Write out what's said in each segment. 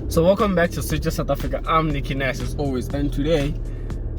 So welcome back to Switcher South Africa. I'm Nicky Nash as always, and today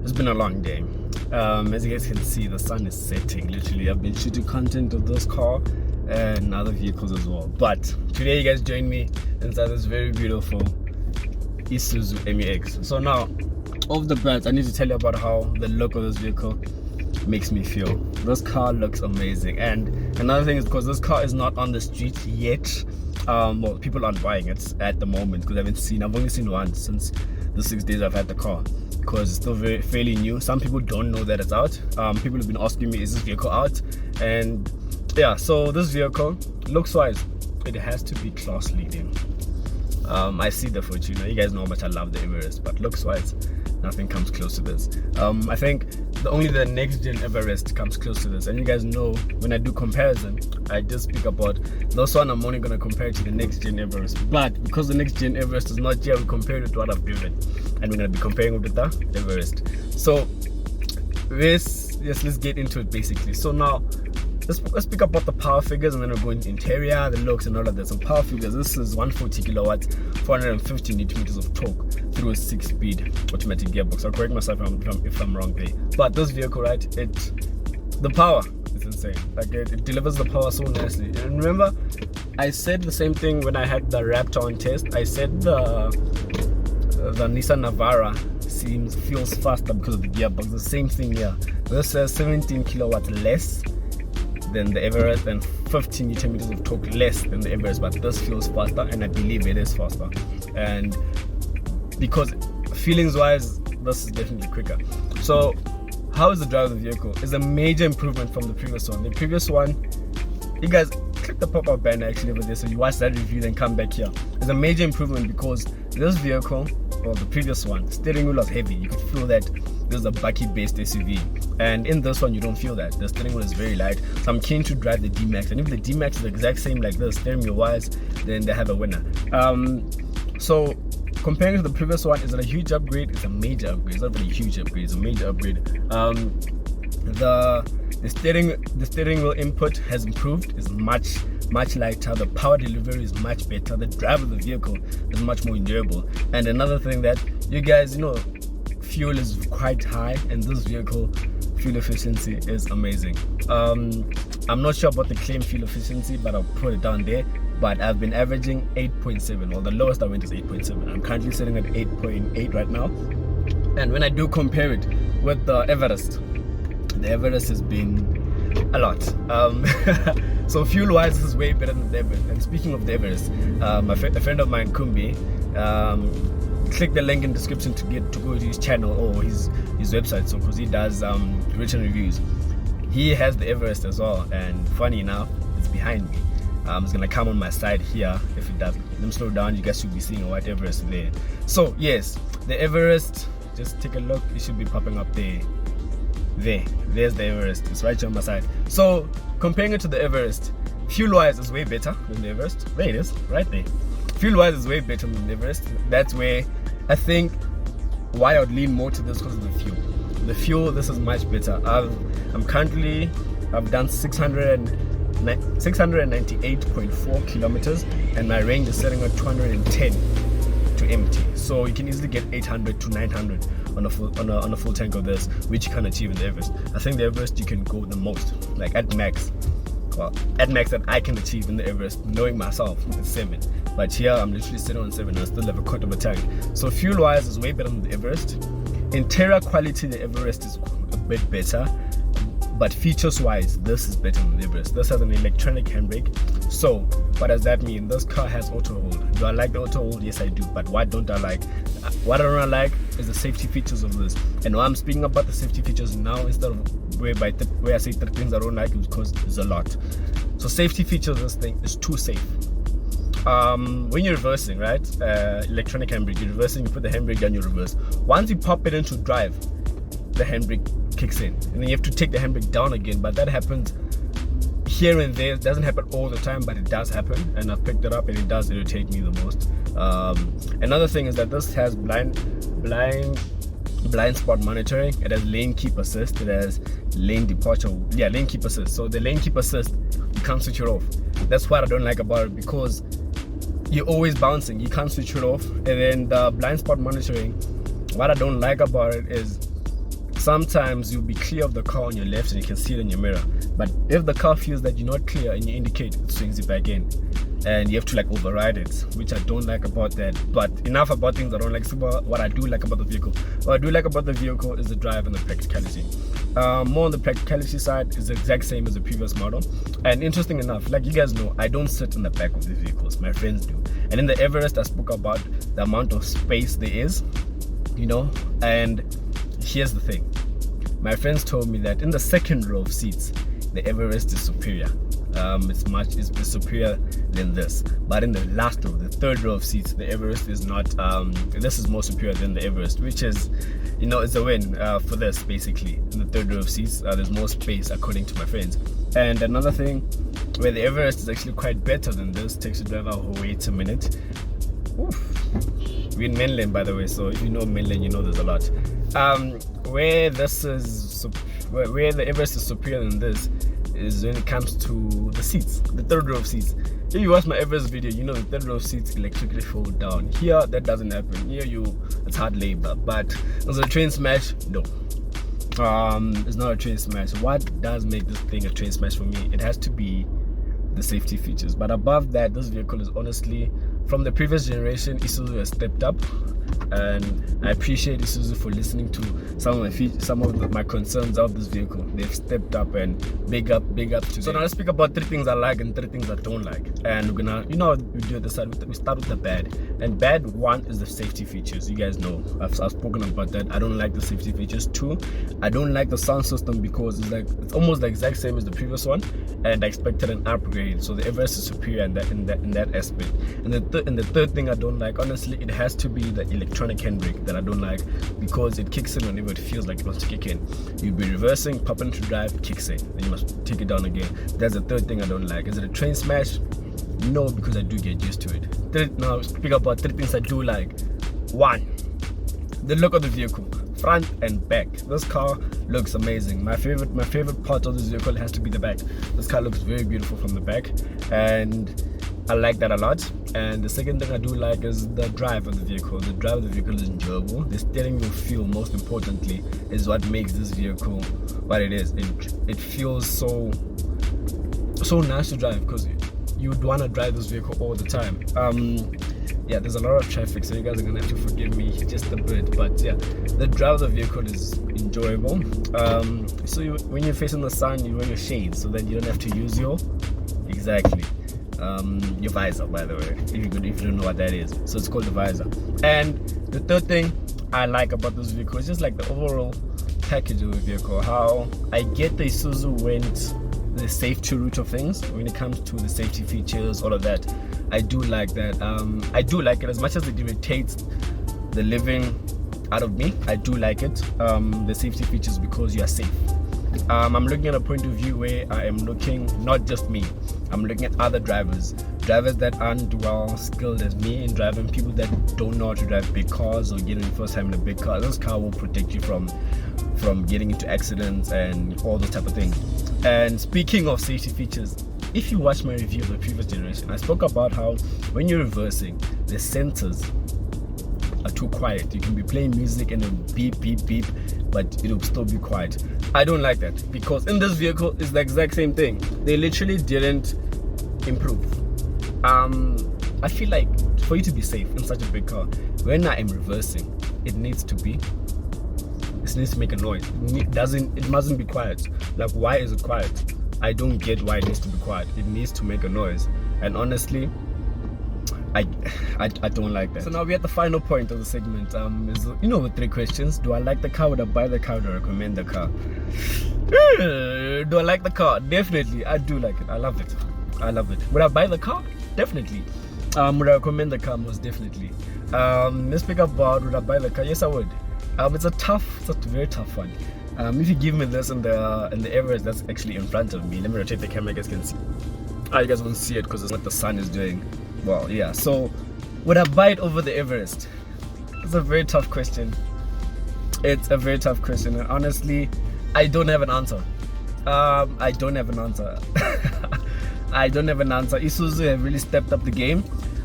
has been a long day. As you guys can see, the sun is setting. Literally, I've been shooting content of this car and other vehicles as well. But today, you guys join me inside this very beautiful Isuzu Onyx. So now, off the bat, I need to tell you about how the look of this vehicle makes me feel. This car looks amazing, and another thing is because this car is not on the street yet. Well, people aren't buying it at the moment because I've only seen one since the 6 days I've had the car, because it's still fairly new. Some people don't know that it's out. People have been asking me, is this vehicle out? And yeah, so this vehicle, looks wise, it has to be class leading. I see the Fortuner. You guys know how much I love the Everest, but looks wise, nothing comes close to this. I think only the next gen Everest comes close to this. And you guys know when I do comparison, I just speak about this one. I'm only going to compare it to the next gen Everest, but because the next gen Everest is not here, we compare it to what I've driven, and we're going to be comparing it with the Everest. So let's get into it basically. So now let's speak about the power figures, and then we'll go into interior, the looks, and all of that. So power figures, this is 140 kilowatts, 450 newton meters of torque through a 6-speed automatic gearbox. I'll correct myself if I'm wrong there. But this vehicle, right, the power is insane. Like it delivers the power so nicely. And remember, I said the same thing when I had the Raptor on test. I said the Nissan Navara feels faster because of the gearbox. The same thing here. This says 17 kilowatts less than the Everest and 15 newton meters of torque less than the Everest, but this feels faster, and I believe it is faster. And because feelings wise, this is definitely quicker. So how is the drive of the vehicle? It's a major improvement from the previous one. The previous one, you guys click the pop-up banner actually over there so you watch that review, then come back here. It's a major improvement because this vehicle, well, the previous one, steering wheel was heavy. You could feel that there's a bucket-based SUV, and in this one you don't feel that. The steering wheel is very light, so I'm keen to drive the D-Max, and if the D-Max is the exact same like this steering wheel wise, then they have a winner. So comparing to the previous one, is it a huge upgrade? It's a major upgrade. It's not really a huge upgrade, it's a major upgrade. The steering wheel input has improved. It's much lighter. The power delivery is much better. The drive of the vehicle is much more enjoyable. And another thing that you guys know, fuel is quite high, and this vehicle fuel efficiency is amazing. I'm not sure about the claim fuel efficiency, but I'll put it down there. But I've been averaging 8.7. Well, the lowest I went is 8.7. I'm currently sitting at 8.8 right now. And when I do compare it with the Everest has been a lot. So fuel wise, this is way better than the Everest. And speaking of the Everest, a friend of mine, Kumbi, click the link in the description to go to his channel or his website. So because he does written reviews, he has the Everest as well. And funny enough, it's behind me. It's gonna come on my side here. If it does, let me slow down. You guys should be seeing a white Everest there. So yes, the Everest, just take a look. It should be popping up there. There's the Everest. It's right here on my side. So comparing it to the Everest, fuel wise is way better than the Everest. There it is, right there. Fuel wise is way better than the Everest. That's where I think why I would lean more to this, because of the fuel. The fuel, this is much better. I've done 698.4 kilometers, and my range is setting at 210 to empty. So you can easily get 800 to 900 on a full tank of this, which you can achieve in the Everest. I think the Everest you can go the most, like at max. Well, at max that I can achieve in the Everest, knowing myself, it's 7. But here I'm literally sitting on 7. I still have a quarter of a tank. So fuel wise is way better than the Everest. Interior quality, the Everest is a bit better. But features wise, this is better than the Everest. This has an electronic handbrake. So what does that mean? This car has auto hold. Do I like the auto hold? Yes, I do. But what don't I like? What I don't like is the safety features of this. And when I'm speaking about the safety features now, instead of where I say 3 things I don't like, is because there's a lot. So safety features of this thing is too safe. When you're reversing, right, electronic handbrake, you're reversing, you put the handbrake down, you reverse. Once you pop it into drive, the handbrake kicks in, and then you have to take the handbrake down again. But that happens here and there. It doesn't happen all the time, but it does happen, and I've picked it up, and it does irritate me the most. Another thing is that this has blind spot monitoring. It has lane keep assist. It has lane keep assist. So the lane keep assist, you can't switch it off. That's what I don't like about it, because you're always bouncing, you can't switch it off. And then the blind spot monitoring, what I don't like about it is sometimes you'll be clear of the car on your left and you can see it in your mirror, but if the car feels that you're not clear and you indicate, it swings it back in and you have to like override it, which I don't like about that. But enough about things I don't like. So what I do like about the vehicle, what I do like about the vehicle is the drive and the practicality. More on the practicality side is the exact same as the previous model. And interesting enough, like you guys know, I don't sit in the back of the vehicles, my friends do. And in the Everest I spoke about the amount of space there is, you know. And here's the thing, my friends told me that in the second row of seats the Everest is superior. It's superior than this, but in the last row, the third row of seats, the Everest is not. This is more superior than the Everest, which is, you know, it's a win for this. Basically, in the third row of seats, there's more space according to my friends. And another thing, where the Everest is actually quite better than this, takes the driver, wait a minute. Oof. We're in mainland, by the way, so if you know mainland, you know there's a lot. Where the Everest is superior than this is when it comes to the seats, the third row of seats. If you watch my Everest video, you know the third row of seats electrically fold down. Here, that doesn't happen. Here, it's hard labor. But as a train smash, no. It's not a train smash. What does make this thing a train smash for me? It has to be the safety features. But above that, this vehicle is honestly, from the previous generation, Isuzu has stepped up, and I appreciate Isuzu for listening to some of my concerns of this vehicle. They've stepped up, and big up to them. So now let's speak about 3 things I like and 3 things I don't like. And we're gonna, you know, we do this side. We start with the bad. And bad 1 is the safety features. You guys know I've spoken about that. I don't like the safety features. 2, I don't like the sound system because it's almost the exact same as the previous one, and I expected an upgrade. So the Everest is superior in that aspect. And the third thing I don't like, honestly, it has to be the electronic handbrake that I don't like, because it kicks in whenever it feels like it wants to kick in. You'll be reversing, pop into drive, kicks in, then you must take it down again. That's the third thing I don't like. Is it a train smash? No, because I do get used to it. Now speak about 3 things I do like. 1, the look of the vehicle, front and back. This car looks amazing. My favorite part of this vehicle has to be the back. This car looks very beautiful from the back, and I like that a lot. And the second thing I do like is the drive of the vehicle. The drive of the vehicle is enjoyable. The steering wheel feel, most importantly, is what makes this vehicle what it is. It feels so nice to drive, because you would want to drive this vehicle all the time. Yeah, there's a lot of traffic, so you guys are gonna have to forgive me just a bit, but yeah, the drive of the vehicle is enjoyable. When you're facing the sun, you wear your shades so that you don't have to use your visor, by the way, if you don't know what that is. So it's called the visor. And the third thing I like about this vehicle is just like the overall package of the vehicle. How I get the Isuzu went the safety route of things when it comes to the safety features, all of that. I do like that. I do like it as much as it irritates the living out of me. I do like it, the safety features, because you are safe. I'm looking at a point of view where I am looking, not just me, I'm looking at other drivers that aren't well skilled as me in driving, people that don't know how to drive big cars or getting first time in a big car. This car will protect you from getting into accidents and all those type of things. And speaking of safety features, if you watch my review of the previous generation, I spoke about how when you're reversing, the sensors are too quiet. You can be playing music and it'll beep, beep, beep, but it'll still be quiet. I don't like that, because in this vehicle, it's the exact same thing. They literally didn't improve. I feel like for you to be safe in such a big car, when I am reversing, it needs to make a noise. It mustn't be quiet. Like, why is it quiet? I don't get why it needs to be quiet. It needs to make a noise. And honestly, I don't like that. So now we're at the final point of the segment. The 3 questions. Do I like the car? Would I buy the car? Would I recommend the car? Do I like the car? Definitely. I do like it. I love it. Would I buy the car? Definitely. Would I recommend the car? Most definitely. Let's speak about would I buy the car? Yes, I would. It's a very tough one. If you give me this in the Everest that's actually in front of me, let me rotate the camera, you guys can see. You guys won't see it because it's what the sun is doing. Well, yeah. So, would I buy it over the Everest? It's a very tough question. And honestly, I don't have an answer. I don't have an answer. Isuzu have really stepped up the game.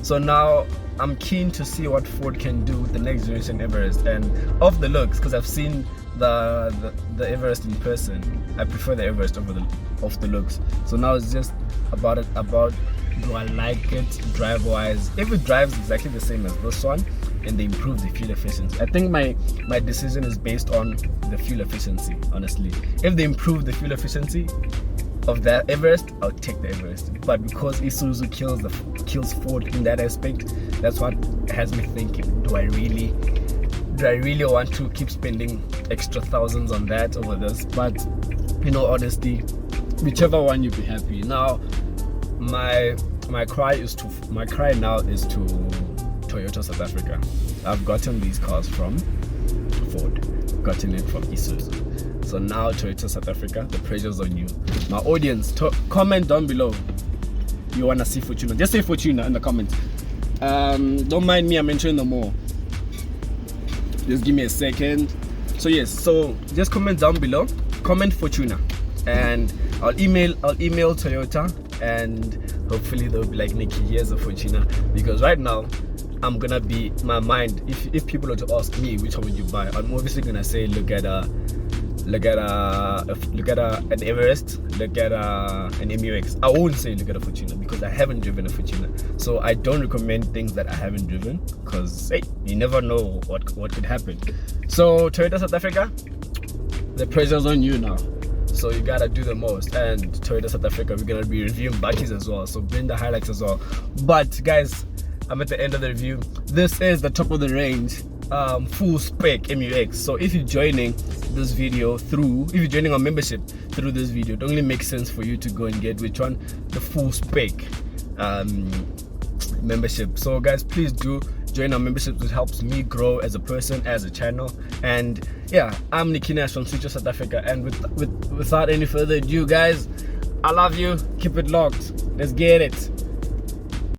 So now I'm keen to see what Ford can do with the next generation Everest. And of the looks, because I've seen the Everest in person, I prefer the Everest over the looks. So now it's just about do I like it drive wise? If it drives exactly the same as this one and they improve the fuel efficiency, I think my decision is based on the fuel efficiency, honestly. If they improve the fuel efficiency of that Everest, I'll take the Everest. But because Isuzu kills Ford in that aspect, that's what has me thinking, do I really want to keep spending extra thousands on that over this? But in all honesty, whichever one you'd be happy. Now my cry now is to Toyota South Africa. I've gotten these cars from Ford, gotten it from Isuzu. So now Toyota South Africa, the pressure's on you. My audience, comment down below you wanna see Fortuna. Just say Fortuna in the comments. Don't mind me, I'm mentioning them more. Just give me a second. So yes, so just comment down below, comment Fortuna, and I'll email Toyota, and hopefully they'll be like, Nikki, here's a Fortuna. Because right now I'm gonna be, my mind, if people are to ask me which one would you buy, I'm obviously gonna say look at an Everest, look at an MUX. I won't say look at a Fortuna because I haven't driven a Fortuna. So I don't recommend things that I haven't driven, because hey, you never know what could happen. So Toyota South Africa, the pressure's on you now. So you gotta do the most. And Toyota South Africa, we're gonna be reviewing bakkies as well, so bring the highlights as well. But guys, I'm at the end of the review. This is the top of the range full spec MUX. So if you're joining this video if you're joining our membership through this video, it only makes sense for you to go and get which one? The full spec membership. So guys, please do join our membership. It helps me grow as a person, as a channel. And yeah, I'm Nikki Nash from Isuzu South Africa, and without any further ado, guys, I love you. Keep it locked. Let's get it.